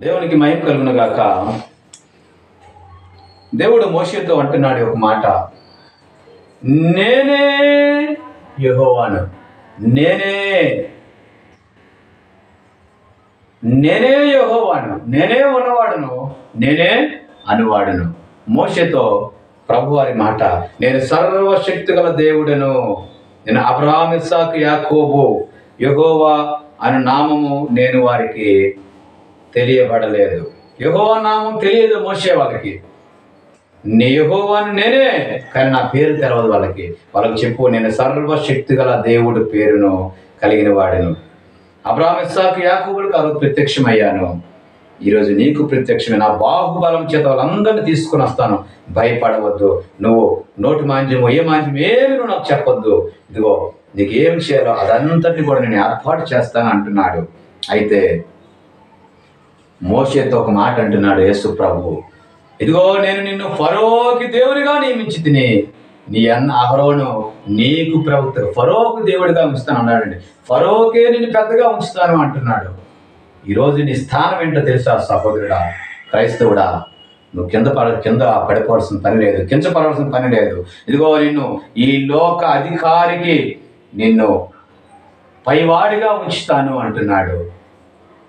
దేవునికి మహిమ కలుగును గాక. దేవుడు మోషేతో అంటున్నాడు ఒక మాట, నేనే యెహోవాను, నేనే యెహోవాను, నేనే ఉన్నవాడును, నేనే అనువాడును. మోషేతో ప్రభువారి మాట, నేను సర్వశక్తి గల దేవుడను, నేను అబ్రహాము ఇస్సాకు యాకోబు యెహోవా అను నామము నేను వారికి తెలియబడలేదు. యెహోవా నామం తెలియదు మోషే వాళ్ళకి. నీ యెహోవాను నేనే, కానీ నా పేరు తెలవదు వాళ్ళకి చెప్పు, నేను సర్వశక్తి గల దేవుడు పేరును కలిగిన వాడును. అబ్రహాము ఇస్సాకు యాకోబులకు ఆ రోజు ప్రత్యక్షమయ్యాను, ఈరోజు నీకు ప్రత్యక్షమే. నా బాహుబలం చేత వాళ్ళందరినీ తీసుకుని వస్తాను, భయపడవద్దు. నువ్వు నోటి మాంద్యము ఏ మాంద్యం ఏమి నువ్వు నాకు చెప్పొద్దు, ఇదిగో నీకు ఏం చేయాలో అదంతటిని కూడా నేను ఏర్పాటు చేస్తాను అంటున్నాడు. అయితే మోషేతో ఒక మాట అంటున్నాడు యేసు ప్రభు, ఇదిగో నేను నిన్ను ఫరోకి దేవుడిగా నియమించి తిని, నీ అన్న అహరోను నీకు ప్రవక్త, ఫరోకు దేవుడిగా ఉంచుతాను అన్నాడండి. ఫరోకే నిన్ను పెద్దగా ఉంచుతాను అంటున్నాడు. ఈరోజు నీ స్థానం ఏంటో తెలుసా సహోదరుడా, క్రైస్తవుడా? నువ్వు కింద పడిపోవాల్సిన పని లేదు, కించపడవలసిన పని లేదు. ఇదిగో నిన్ను ఈ లోక అధికారికి నిన్ను పైవాడిగా ఉంచుతాను అంటున్నాడు.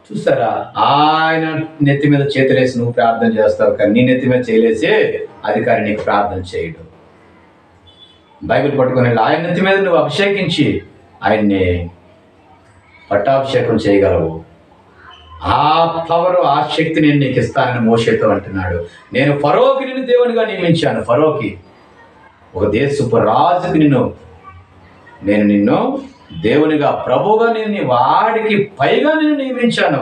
చూసారా, ఆయన నెత్తి మీద చేతులేసి నువ్వు ప్రార్థన చేస్తావు, కానీ నీ నెత్తి మీద చేయలేసి అధికారి నీకు ప్రార్థన చేయడు. బైబిల్ పట్టుకుని ఆయన నెత్తి మీద నువ్వు అభిషేకించి ఆయన్ని పట్టాభిషేకం చేయగలవు. ఆ పవరు, ఆ శక్తి నేను నీకు ఇస్తానని మోషేతో అంటున్నాడు. నేను ఫరోకి నిన్ను దేవునిగా నియమించాను, ఫరోకి ఒక దేశపు రాజుకి నేను నిన్ను దేవునిగా ప్రభువుగా నేను వాడికి పైగా నేను నియమించాను.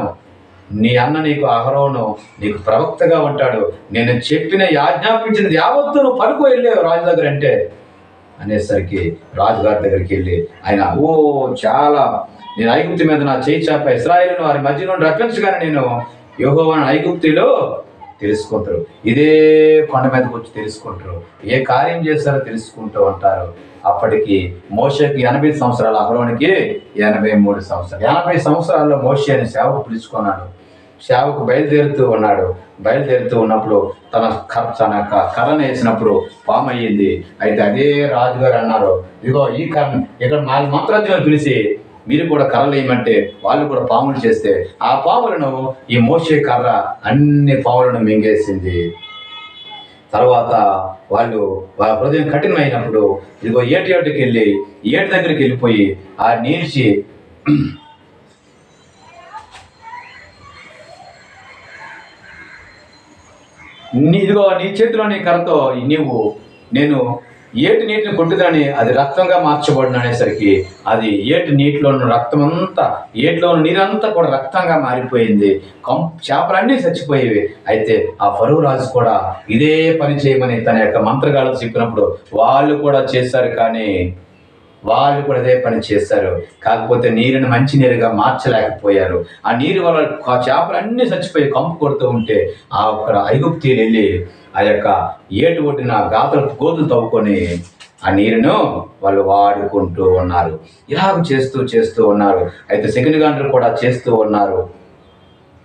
నీ అన్న నీకు అహరోను నీకు ప్రవక్తగా ఉంటాడు. నేను చెప్పిన ఆజ్ఞాపించినది యావత్తు నువ్వు పడుకో వెళ్ళావు రాజు దగ్గర అంటే అనేసరికి రాజుగారి దగ్గరికి వెళ్ళి ఆయన చాలా నేను ఐగుప్తు మీద నా చేయి చాప ఇశ్రాయేలును వారి మధ్య నుండి రప్పించగానే నేను యెహోవాను ఐగుప్తులో తెలుసుకుంటారు. ఇదే కొండ మీదకి వచ్చి తెలుసుకుంటారు, ఏ కార్యం చేస్తారో తెలుసుకుంటూ ఉంటారు. అప్పటికి మోషేకి 80 సంవత్సరాలు, అహరోనికి 83 సంవత్సరాలు. 80 సంవత్సరాల్లో మోషే అని సేవకు పిలుచుకున్నాడు. సేవకు బయలుదేరుతూ ఉన్నప్పుడు తన కర్రను వేసినప్పుడు పాము అయ్యింది. అయితే అదే రాజుగారు అన్నారు, ఇదిగో ఈ కర్ర ఇక్కడ 4 మంత్రాజ్ఞులను పిలిచి మీరు కూడా కర్రలు వేయమంటే వాళ్ళు కూడా పాములు చేస్తే ఆ పాములను ఈ మోషే కర్ర అన్ని పాములను మింగేసింది. తర్వాత వాళ్ళ హృదయం కఠినమైనప్పుడు ఇదిగో ఏటి దగ్గరికి వెళ్ళిపోయి ఆ నీల్చి ఇదిగో నీ చేతిలోని కర్రతో నేను ఏటి నీటిని కొట్టుదని అది రక్తంగా మార్చబడిన అనేసరికి అది ఏటి నీటిలోని రక్తమంతా, ఏటిలోని నీరంతా కూడా రక్తంగా మారిపోయింది. చేపలన్నీ చచ్చిపోయేవి. అయితే ఆ ఫరో రాజు కూడా ఇదే పని చేయమని తన యొక్క మంత్రగాళ్ళకు చెప్పినప్పుడు వాళ్ళు కూడా చేశారు, కానీ వాళ్ళు కూడా అదే పని చేశారు. కాకపోతే నీరుని మంచి నీరుగా మార్చలేకపోయారు. ఆ నీరు వల్ల ఆ చేపలన్నీ చచ్చిపోయి కంపు కొడుతూ ఉంటే ఆ ఒక్క ఐగుప్తీయులు వెళ్ళి ఆ యొక్క ఏటు ఒడ్డిన గోతులు తవ్వుకొని ఆ నీరును వాళ్ళు వాడుకుంటూ ఉన్నారు. ఇలాగ చేస్తూ ఉన్నారు. అయితే సెకండ్ గంటలు కూడా చేస్తూ ఉన్నారు.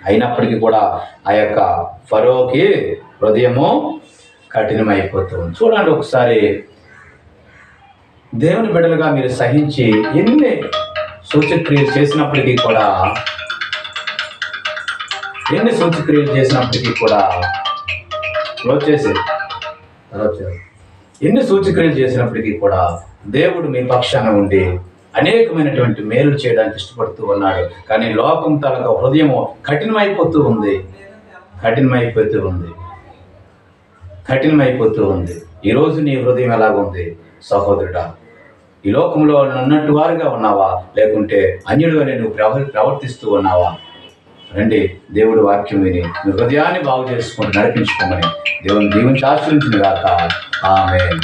అయినప్పటికీ కూడా ఆ యొక్క ఫరోకి హృదయము కఠినమైపోతుంది. చూడండి ఒకసారి, దేవుని బిడ్డలుగా మీరు సహించి ఎన్ని సూచక్రియలు చేసినప్పటికీ కూడా ఎన్ని సూచక్రియలు చేసినప్పటికీ కూడా దేవుడు మీ పక్షాన ఉండి అనేకమైనటువంటి మేలు చేయడానికి ఇష్టపడుతూ ఉన్నాడు. కానీ లోకం తనకు హృదయము కఠినమైపోతూ ఉంది. ఈరోజు నీ హృదయం ఎలాగుంది సహోదరుడా? ఈ లోకంలో ఉన్నట్టు వారుగా ఉన్నావా, లేకుంటే అన్యుడిగానే నువ్వు ప్రవర్తిస్తూ ఉన్నావా? రండి, దేవుడి వాక్యం విని మీ హృదయాన్ని బాగు చేసుకుంటూ నడిపించుకోమని దేవుని దీవించి ఆశీర్వదించును గాక. ఆమేన్.